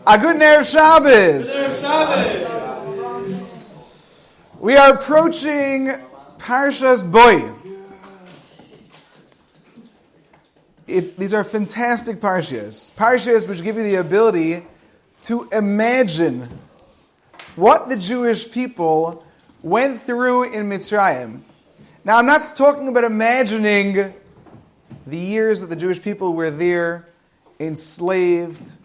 A good Erev Shabbos. We are approaching Parshas Bo. These are fantastic parshas which give you the ability to imagine what the Jewish people went through in Mitzrayim. Now, I'm not talking about imagining the years that the Jewish people were there, enslaved,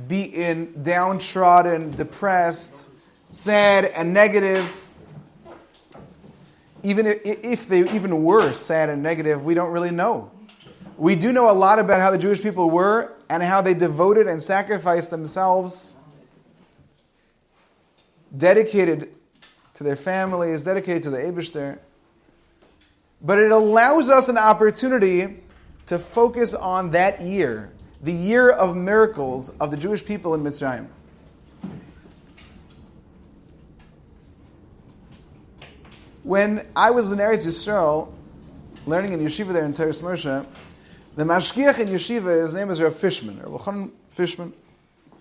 beaten, downtrodden, depressed, sad, and negative. Even if they even were sad and negative, we don't really know. We do know a lot about how the Jewish people were and how they devoted and sacrificed themselves, dedicated to their families, dedicated to the Eibishter. But it allows us an opportunity to focus on that year, the year of miracles of the Jewish people in Mitzrayim. When I was in Eretz Yisrael, learning in yeshiva there in Teres Moshe, the mashgiach in yeshiva, his name is Rav Fishman, Rav Fishman,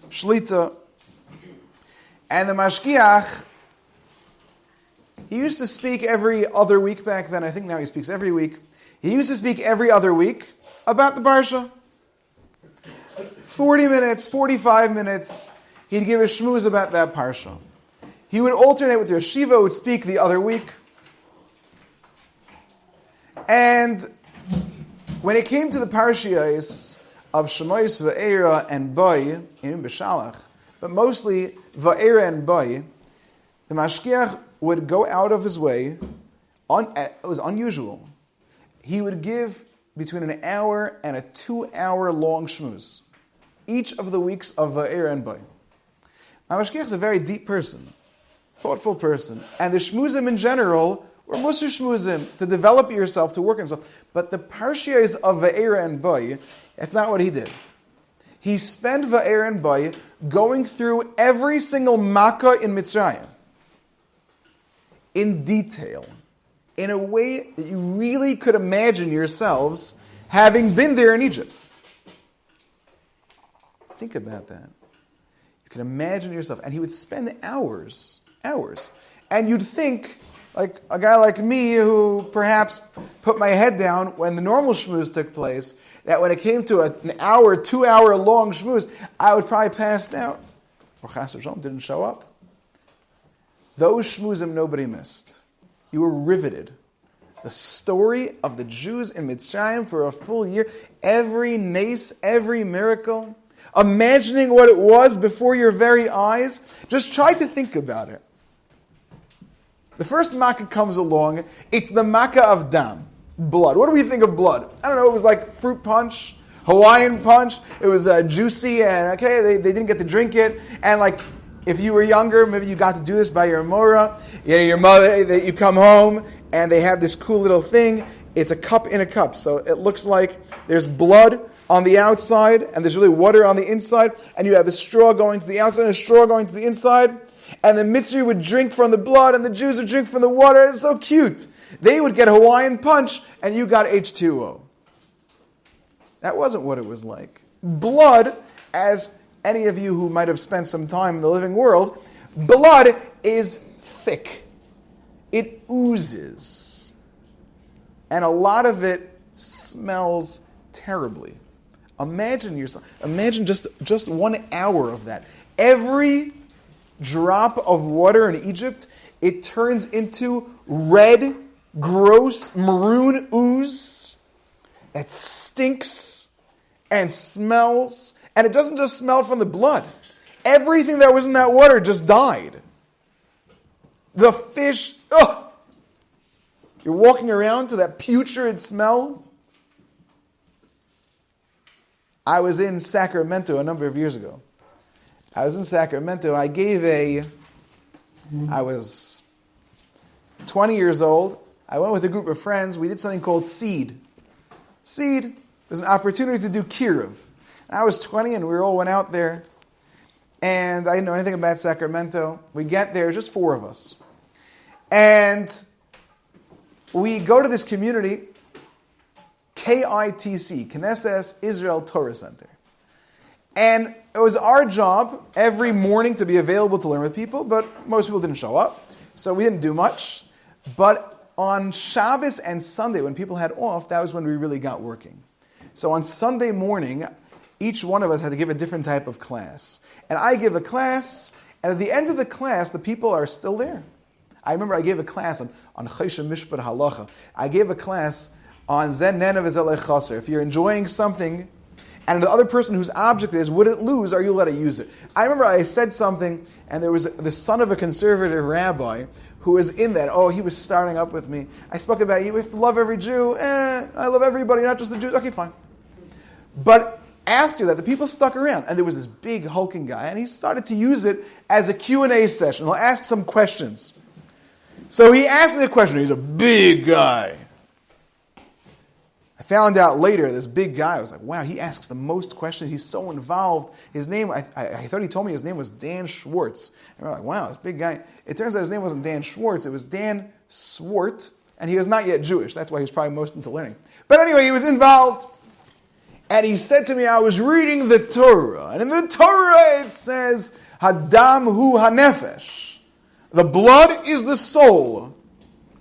Shlita. And the mashgiach, he used to speak every other week back then. I think now he speaks every week. He used to speak every other week about the Parsha. 40 minutes, 45 minutes, he'd give a shmooze about that Parsha. He would alternate with the yeshiva, who would speak the other week. And when it came to the Parshiyos of Shmuess, Va'era, and Bo, in B'Shalach, but mostly Va'era and Bo, the mashgiach would go out of his way. It was unusual. He would give between an hour and a 2-hour long shmooze each of the weeks of Va'era and Bo. Now, mashgiach is a very deep person, thoughtful person, and the shmoozim in general were Musar shmoozim, to develop yourself, to work on yourself. But the parshiyos of Va'era and Bo, that's not what he did. He spent Va'era and Bo going through every single makkah in Mitzrayim in detail, in a way that you really could imagine yourselves having been there in Egypt. Think about that. You can imagine yourself. And he would spend hours. And you'd think, like a guy like me who perhaps put my head down when the normal shmooze took place, that when it came to an hour, 2-hour long shmooze, I would probably pass out. Or Chas v'Shalom didn't show up. Those shmoozim nobody missed. You were riveted. The story of the Jews in Mitzrayim for a full year, every nace, every miracle, imagining what it was before your very eyes. Just try to think about it. The first makkah comes along, it's the makkah of dam, blood. What do we think of blood? I don't know, it was like fruit punch, Hawaiian punch. It was juicy, and okay, they didn't get to drink it. And like, if you were younger, maybe you got to do this by your mora. Your mother, you come home, and they have this cool little thing. It's a cup in a cup. So it looks like there's blood on the outside, and there's really water on the inside, and you have a straw going to the outside and a straw going to the inside. And the Mitzri would drink from the blood, and the Jews would drink from the water. It's so cute. They would get Hawaiian punch, and you got H2O. That wasn't what it was like. Blood, as any of you who might have spent some time in the living world, blood is thick. It oozes. And a lot of it smells terribly. Imagine just 1 hour of that. Every drop of water in Egypt, it turns into red, gross, maroon ooze that stinks and smells. And it doesn't just smell from the blood. Everything that was in that water just died. The fish, you're walking around to that putrid smell. I was in Sacramento a number of years ago. I was in Sacramento. I was 20 years old. I went with a group of friends. We did something called Seed. Seed was an opportunity to do Kiruv. I was 20 and we all went out there. And I didn't know anything about Sacramento. We get there, just 4 of us. And we go to this community, KITC, Knesset Israel Torah Center. And it was our job every morning to be available to learn with people, but most people didn't show up, so we didn't do much. But on Shabbos and Sunday, when people had off, that was when we really got working. So on Sunday morning, each one of us had to give a different type of class. And I give a class, and at the end of the class, the people are still there. I remember I gave a class on Choshen Mishpat Halacha. I gave a class on Zen Nenav Zelech Chaser. If you're enjoying something, and the other person whose object it is wouldn't lose, are you allowed to use it? I remember I said something, and there was the son of a conservative rabbi who was in that. Oh, he was starting up with me. I spoke about, you have to love every Jew. I love everybody, not just the Jews. Okay, fine. But after that, the people stuck around, and there was this big hulking guy, and he started to use it as a Q&A session. He'll ask some questions. So he asked me a question. He's a big guy. I found out later, this big guy, I was like, wow, he asks the most questions. He's so involved. His name, I thought he told me his name was Dan Schwartz. And we're like, wow, this big guy. It turns out his name wasn't Dan Schwartz. It was Dan Swart, and he was not yet Jewish. That's why he was probably most into learning. But anyway, he was involved. And he said to me, I was reading the Torah. And in the Torah it says, Hadam hu hanefesh. The blood is the soul.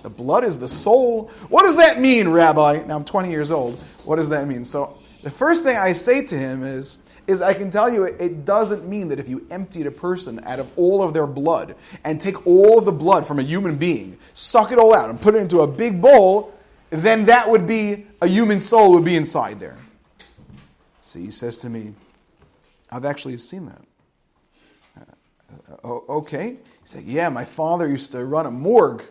The blood is the soul. What does that mean, Rabbi? Now I'm 20 years old. What does that mean? So the first thing I say to him is I can tell you it doesn't mean that if you emptied a person out of all of their blood and take all of the blood from a human being, suck it all out and put it into a big bowl, then that would be, a human soul would be inside there. See, he says to me, I've actually seen that. Okay. He said, yeah, my father used to run a morgue,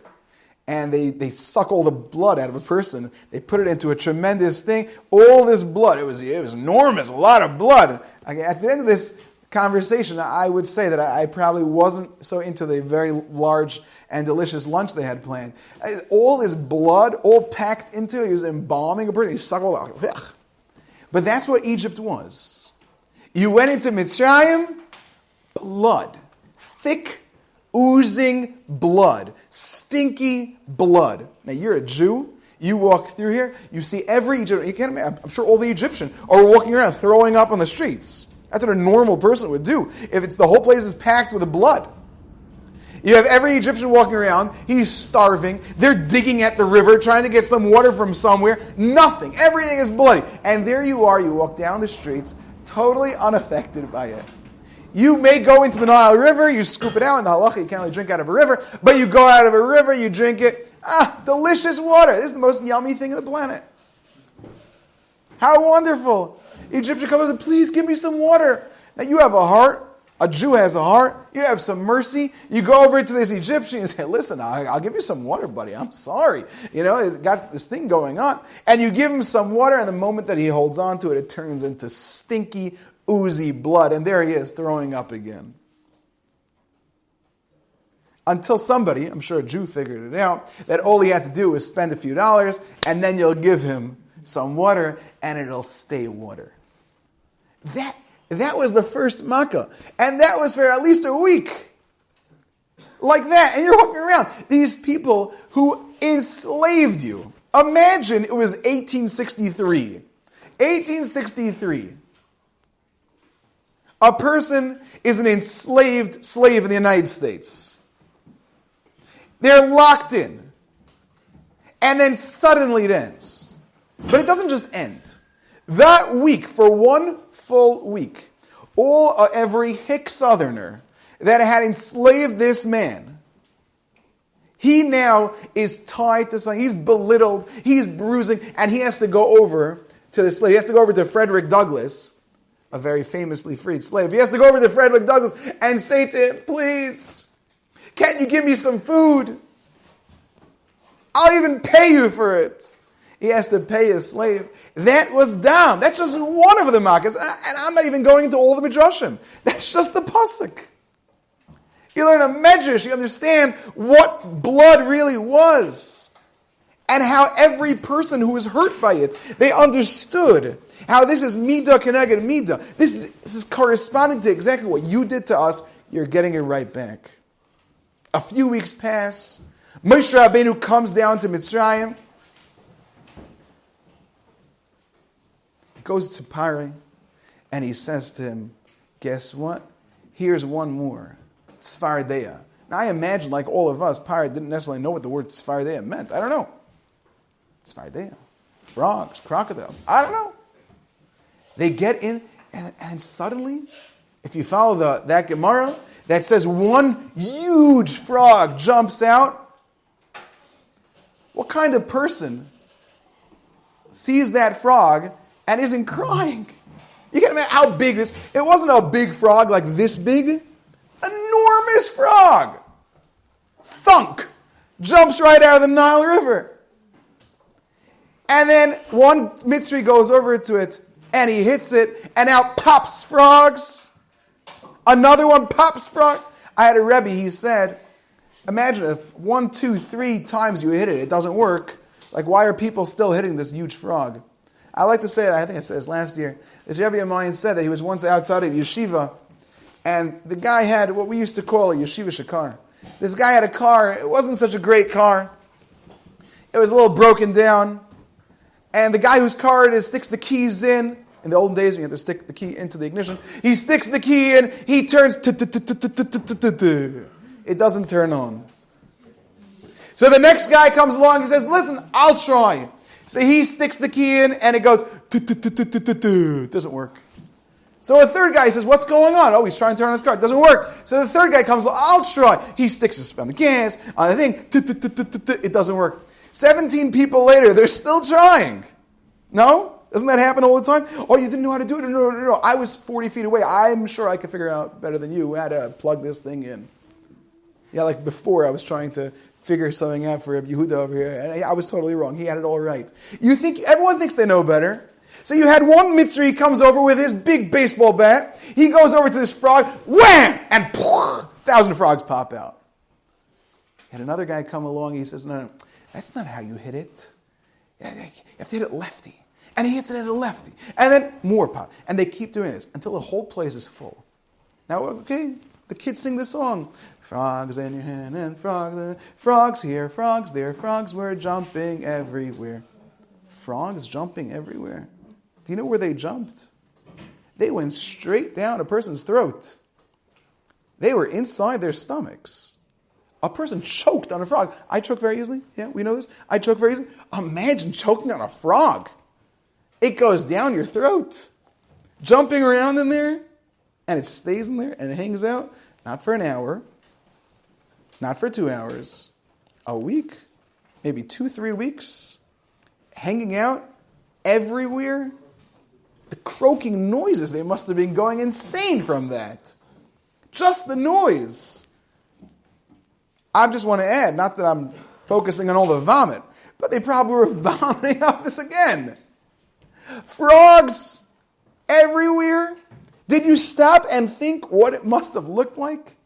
and they suck all the blood out of a person. They put it into a tremendous thing. All this blood, it was enormous, a lot of blood. Okay, at the end of this conversation, I would say that I probably wasn't so into the very large and delicious lunch they had planned. All this blood, all packed into it, he was embalming a person. He sucked all out. But that's what Egypt was. You went into Mitzrayim, blood. Thick, oozing blood. Stinky blood. Now you're a Jew. You walk through here, you see every Egyptian. You can't imagine, I'm sure all the Egyptians are walking around throwing up on the streets. That's what a normal person would do. If it's the whole place is packed with blood. You have every Egyptian walking around. He's starving. They're digging at the river, trying to get some water from somewhere. Nothing. Everything is bloody. And there you are. You walk down the streets, totally unaffected by it. You may go into the Nile River. You scoop it out. In the halacha, you can't really drink out of a river. But you go out of a river, you drink it. Delicious water. This is the most yummy thing on the planet. How wonderful. The Egyptian comes and says, please give me some water. Now you have a heart. A Jew has a heart. You have some mercy. You go over to this Egyptian and say, listen, I'll give you some water, buddy. I'm sorry. It's got this thing going on. And you give him some water, and the moment that he holds on to it, it turns into stinky, oozy blood. And there he is, throwing up again. Until somebody, I'm sure a Jew figured it out, that all he had to do was spend a few dollars, and then you'll give him some water, and it'll stay water. That was the first makkah. And that was for at least a week. Like that. And you're walking around. These people who enslaved you. Imagine it was 1863. 1863. A person is an enslaved slave in the United States. They're locked in. And then suddenly it ends. But it doesn't just end. That week, for one full week, every hick southerner that had enslaved this man, he now is tied to something. He's belittled, he's bruising, and he has to go over to the slave. He has to go over to Frederick Douglass, a very famously freed slave. He has to go over to Frederick Douglass and say to him, please, can't you give me some food? I'll even pay you for it. He has to pay his slave. That was down. That's just one of the makkahs. And I'm not even going into all the midrashim. That's just the pasuk. You learn a medrash. You understand what blood really was. And how every person who was hurt by it, they understood how this is midah keneged midah. This is corresponding to exactly what you did to us. You're getting it right back. A few weeks pass. Moshe Rabbeinu comes down to Mitzrayim. Goes to Pari, and he says to him, Guess what? Here's one more. Tzfardeya. Now I imagine, like all of us, Pirate didn't necessarily know what the word Tzfardeya meant. I don't know. Tzfardeya. Frogs, crocodiles. I don't know. They get in, and suddenly, if you follow that Gemara, that says one huge frog jumps out. What kind of person sees that frog and isn't crying? You can imagine how big this. It wasn't a big frog like this big. Enormous frog. Thunk. Jumps right out of the Nile River. And then one Mitzri goes over to it and he hits it and out pops frogs. Another one pops frog. I had a Rebbe, he said, imagine if 1, 2, 3 times you hit it, it doesn't work. Like, why are people still hitting this huge frog? I like to say it, I think I said this last year. This Rebbe of mine said that he was once outside of yeshiva, and the guy had what we used to call a yeshiva shakar. This guy had a car. It wasn't such a great car. It was a little broken down. And the guy whose car it is sticks the keys in. In the olden days, when you had to stick the key into the ignition, he sticks the key in, he turns, it doesn't turn on. So the next guy comes along, he says, listen, I'll try. So he sticks the key in, and it goes, it doesn't work. So a third guy says, what's going on? Oh, he's trying to turn on his car. It doesn't work. So the third guy comes along, I'll try. He sticks his foot on the gas, on the thing, it doesn't work. 17 people later, they're still trying. No? Doesn't that happen all the time? Oh, you didn't know how to do it? No. I was 40 feet away. I'm sure I could figure out better than you how to plug this thing in. Yeah, like before I was trying to figure something out for Yehuda over here, and I was totally wrong. He had it all right. You think everyone thinks they know better. So you had one Mitzri, he comes over with his big baseball bat. He goes over to this frog, wham! And 1,000 frogs pop out. And another guy come along, he says, no, that's not how you hit it. You have to hit it lefty. And he hits it as a lefty. And then more pop. And they keep doing this until the whole place is full. Now, okay, the kids sing this song. Frogs in your hand and frogs here, frogs there, frogs were jumping everywhere. Frogs jumping everywhere. Do you know where they jumped? They went straight down a person's throat. They were inside their stomachs. A person choked on a frog. I choke very easily. Yeah, we know this. I choke very easily. Imagine choking on a frog. It goes down your throat, jumping around in there, and it stays in there, and it hangs out, not for an hour, not for 2 hours, a week, maybe 2-3 weeks, hanging out everywhere. The croaking noises, they must have been going insane from that. Just the noise. I just want to add, not that I'm focusing on all the vomit, but they probably were vomiting up this again. Frogs everywhere. Did you stop and think what it must have looked like?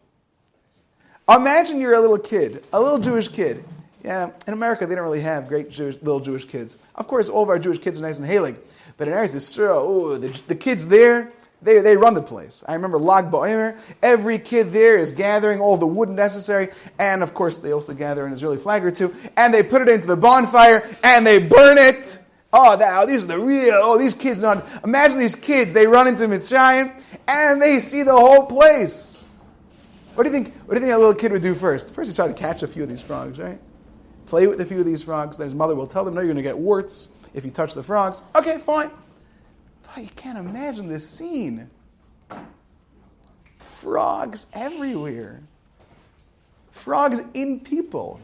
Imagine you're a little kid, a little Jewish kid. Yeah, in America they don't really have great little Jewish kids. Of course, all of our Jewish kids are nice and halig. But in Eretz Yisrael, the kids there, they run the place. I remember Lag BaOmer, every kid there is gathering all the wood necessary. And of course, they also gather an Israeli flag or two. And they put it into the bonfire and they burn it. These are the real, these kids. Imagine these kids, they run into Mitzrayim and they see the whole place. What do you think a little kid would do first? First, he try to catch a few of these frogs, right? Play with a few of these frogs. Then his mother will tell him, no, you're going to get warts if you touch the frogs. Okay, fine. But you can't imagine this scene. Frogs everywhere. Frogs in people.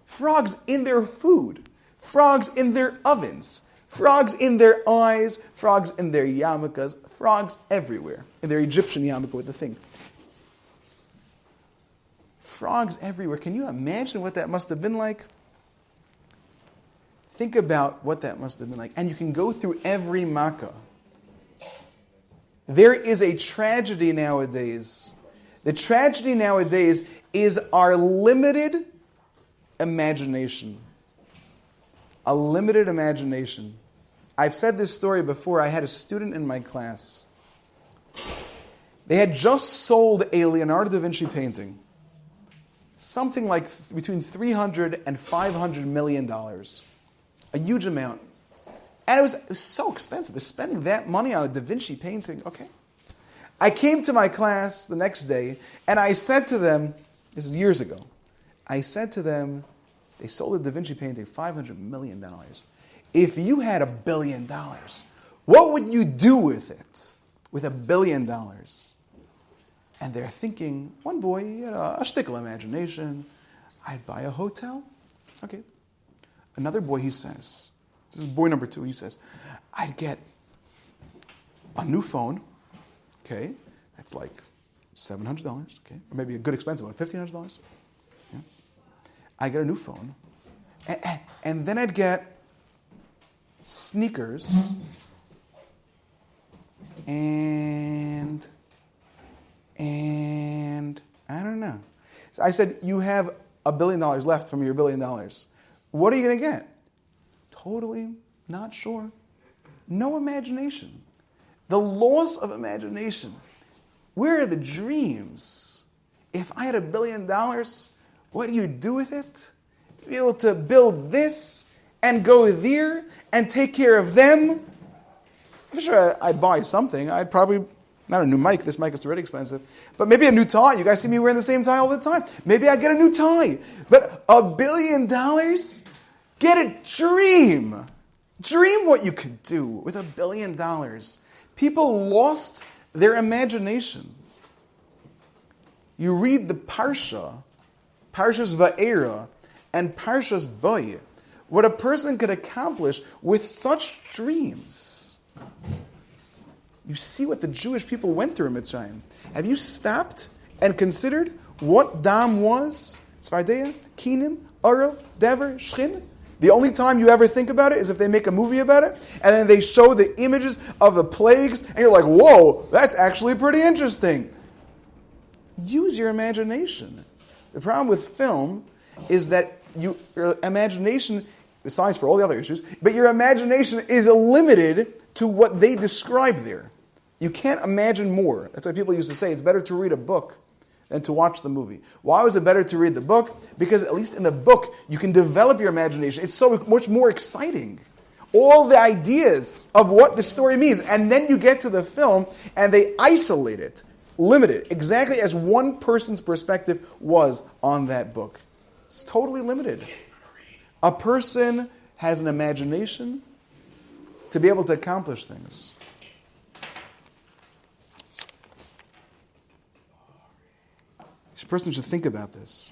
Frogs in their food. Frogs in their ovens. Frogs in their eyes. Frogs in their yarmulkes. Frogs everywhere. In their Egyptian yarmulke with the thing. Frogs everywhere. Can you imagine what that must have been like? Think about what that must have been like. And you can go through every makkah. There is a tragedy nowadays. The tragedy nowadays is our limited imagination. A limited imagination. I've said this story before. I had a student in my class. They had just sold a Leonardo da Vinci painting. Something like between $300 and $500 million. A huge amount. And it was so expensive. They're spending that money on a Da Vinci painting. Okay. I came to my class the next day, and I said to them, this is years ago, I said to them, they sold a Da Vinci painting $500 million. If you had $1 billion, what would you do with it, with $1 billion? And they're thinking, one boy, he had a shtickle imagination. I'd buy a hotel. Okay. Another boy, he says, this is boy number 2, he says, I'd get a new phone. Okay. That's like $700. Okay. Or maybe a good expensive one, $1,500. Yeah. I get a new phone. And then I'd get sneakers and I don't know. So I said, you have $1 billion left from your $1 billion. What are you going to get? Totally not sure. No imagination. The loss of imagination. Where are the dreams? If I had $1 billion, what do you do with it? Be able to build this and go there and take care of them. I'm sure I'd buy something. I'd probably, not a new mic, this mic is already expensive, but maybe a new tie. You guys see me wearing the same tie all the time. Maybe I get a new tie. But $1 billion? Get a dream. Dream what you could do with $1 billion. People lost their imagination. You read the Parshas Va'era, and Parshas Bo, what a person could accomplish with such dreams. You see what the Jewish people went through in Mitzrayim. Have you stopped and considered what Dam was? Tzvardeya, Kinim, Arav, Dever, Shchin? The only time you ever think about it is if they make a movie about it, and then they show the images of the plagues, and you're like, whoa, that's actually pretty interesting. Use your imagination. The problem with film is that your imagination, besides for all the other issues, but your imagination is limited to what they describe there. You can't imagine more. That's why people used to say it's better to read a book than to watch the movie. Why was it better to read the book? Because at least in the book, you can develop your imagination. It's so much more exciting. All the ideas of what the story means. And then you get to the film, and they isolate it, limit it, exactly as one person's perspective was on that book. It's totally limited. A person has an imagination to be able to accomplish things. A person should think about this.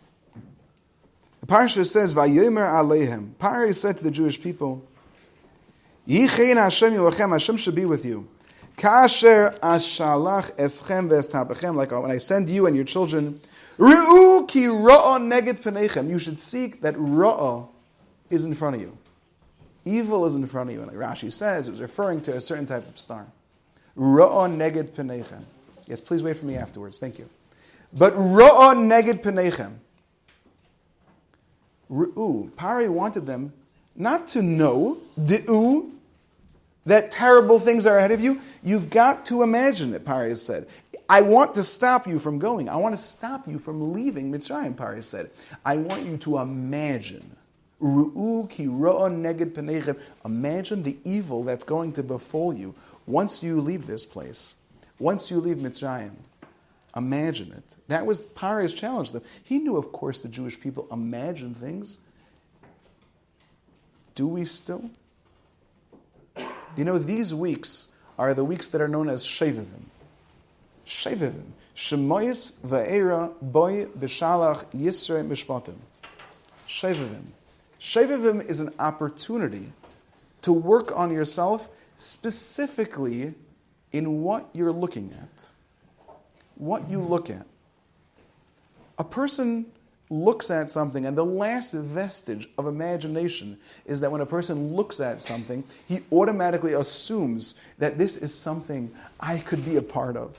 The Parsha says, "Vayomer Aleihem." Pari said to the Jewish people, "Yichein Hashem Yilachem." Hashem should be with you. Kasher ashalach eschem ve'estapechem. Like when I send you and your children, Ru'u ki ra'ah neged penechem. You should seek that ra'ah is in front of you. Evil is in front of you. And like Rashi says, it was referring to a certain type of star. Ra'ah neged penechem. Yes, please wait for me afterwards. Thank you. But ra'ah neged penechem. Ru'u. Pari wanted them not to know, di'u, that terrible things are ahead of you. You've got to imagine it, Pari has said. I want to stop you from going. I want to stop you from leaving Mitzrayim, Pari said. I want you to imagine. Ru'u ki ra'ah neged penechem. Imagine the evil that's going to befall you once you leave this place. Once you leave Mitzrayim. Imagine it. That was Pari's challenge. He knew, of course, the Jewish people imagine things. Do we still? You know, these weeks are the weeks that are known as Shevivim. Shevivim. Shmuess va'era boy b'shalach yisrei mishpatim. Shevivim. Shevivim is an opportunity to work on yourself specifically in what you're looking at. What you look at. A person looks at something, and the last vestige of imagination is that when a person looks at something, he automatically assumes that this is something I could be a part of.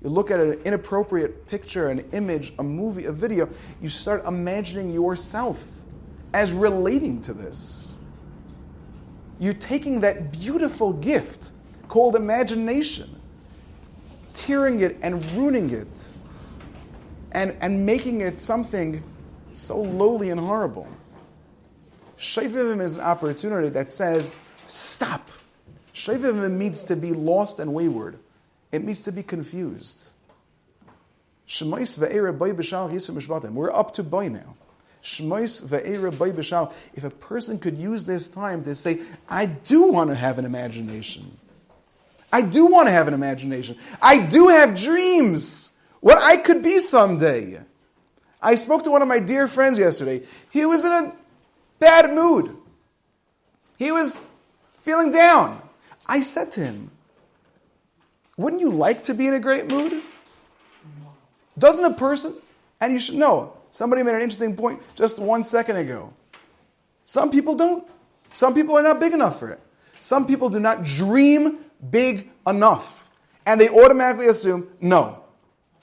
You look at an inappropriate picture, an image, a movie, a video, you start imagining yourself as relating to this. You're taking that beautiful gift called imagination, tearing it and ruining it, and making it something so lowly and horrible. Shevivim is an opportunity that says, stop. Shevivim means to be lost and wayward. It means to be confused. Shmuess ve'era boy b'shal yisur mishpatim. We're up to boy now. Shmuess ve'era boy b'shal. If a person could use this time to say, I do want to have an imagination. I do want to have an imagination. I do have dreams. What I could be someday. I spoke to one of my dear friends yesterday. He was in a bad mood. He was feeling down. I said to him, wouldn't you like to be in a great mood? Doesn't a person, and you should know, somebody made an interesting point just 1 second ago. Some people don't. Some people are not big enough for it. Some people do not dream big enough. And they automatically assume, no,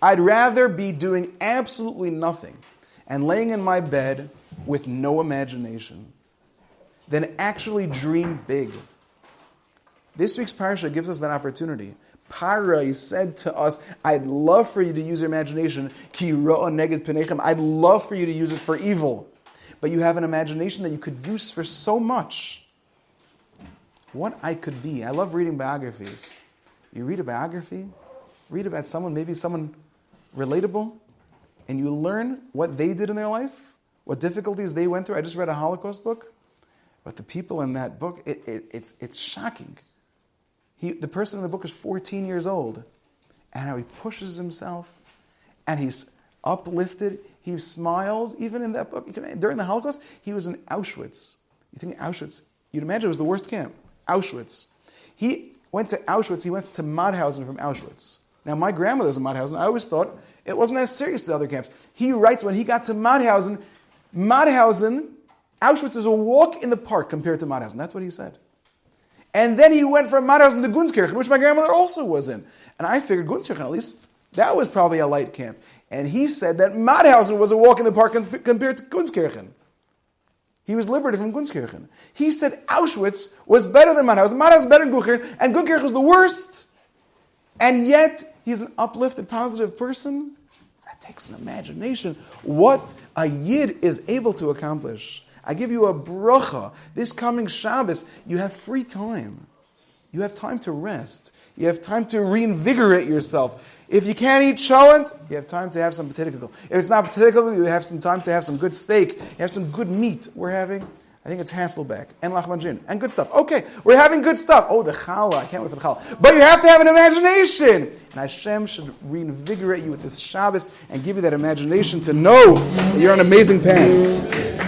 I'd rather be doing absolutely nothing and laying in my bed with no imagination than actually dream big. This week's parsha gives us that opportunity. Parai said to us, I'd love for you to use your imagination. Ki ro'a neged penechem. I'd love for you to use it for evil. But you have an imagination that you could use for so much. What I could be. I love reading biographies. You read a biography, read about someone, maybe someone relatable, and you learn what they did in their life, what difficulties they went through. I just read a Holocaust book, but the people in that book, it's shocking. The person in the book is 14 years old, and how he pushes himself, and he's uplifted, he smiles, even in that book. During the Holocaust, he was in Auschwitz. You think Auschwitz, you'd imagine it was the worst camp, Auschwitz. He went to Auschwitz, he went to Mauthausen from Auschwitz. Now, my grandmother was in Mauthausen. I always thought it wasn't as serious as the other camps. He writes when he got to Mauthausen, Auschwitz is a walk in the park compared to Mauthausen. That's what he said. And then he went from Mauthausen to Gunskirchen, which my grandmother also was in. And I figured Gunskirchen, at least, that was probably a light camp. And he said that Mauthausen was a walk in the park compared to Gunskirchen. He was liberated from Gunskirchen. He said Auschwitz was better than Mauthausen. Mauthausen was better than Gunskirchen, and Gunskirchen was the worst. And yet, he's an uplifted, positive person. That takes an imagination. What a Yid is able to accomplish. I give you a bracha. This coming Shabbos, you have free time. You have time to rest. You have time to reinvigorate yourself. If you can't eat shalent, you have time to have some potato kugel. If it's not potato kugel, you have some time to have some good steak. You have some good meat. We're having, I think it's Hasselback and Lachmanjin and good stuff. Okay, we're having good stuff. Oh, the challah. I can't wait for the challah. But you have to have an imagination. And Hashem should reinvigorate you with this Shabbos and give you that imagination to know that you're on an amazing path.